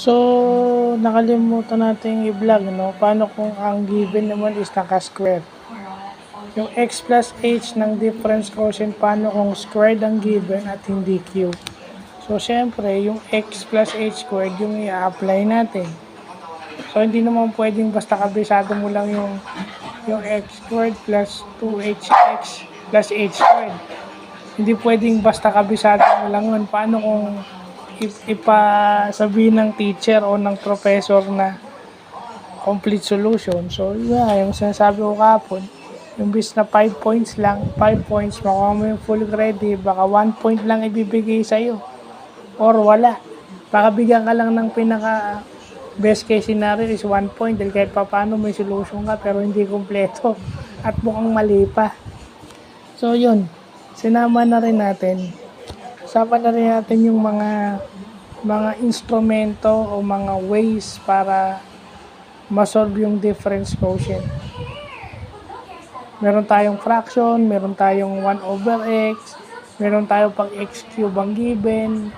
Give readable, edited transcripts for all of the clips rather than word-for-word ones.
So, nakalimutan natin i-vlog, no? Paano kung ang given naman is naka-square? Yung x plus h ng difference quotient, paano kung squared ang given at hindi cube? So, syempre, yung x plus h squared yung i-apply natin. So, hindi naman pwedeng basta kabisado mo lang yung x squared plus 2hx plus h squared. Hindi pwedeng basta kabisado mo lang yun. Paano kung ipasabihin ng teacher o ng professor na complete solution? So, yung sinasabi ko kapon, yung bis na 5 points lang, 5 points, makuha mo yung full credit, baka 1 point lang ibibigay sa'yo. Or wala. Baka bigyan ka lang ng pinaka best case scenario is 1 point dahil kahit paano may solution ka pero hindi kompleto at mukhang mali pa. So, yun. Sinama na rin natin. Usapan na rin natin yung mga instrumento o mga ways para ma-solve yung difference quotient. Meron tayong fraction, meron tayong 1 over x, meron tayo pag x cube ang given,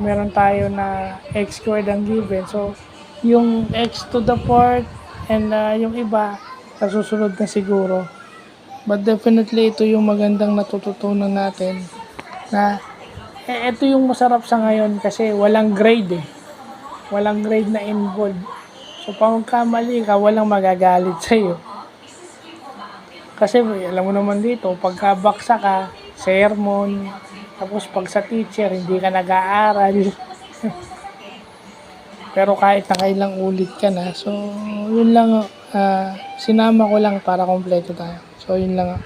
meron tayo na x squared ang given. So, yung x to the fourth and yung iba, susunod na siguro. But definitely, ito yung magandang natututunan natin na ito yung masarap sa ngayon kasi walang grade eh. Walang grade na involved. So, pag kamali ka, walang magagalit sa'yo. Kasi alam mo naman dito, pagkabaksa ka, sermon, tapos pag sa teacher, hindi ka nag-aaral. Pero kahit nakailang ulit ka na, so yun lang, sinama ko lang para kompleto tayo. So yun lang.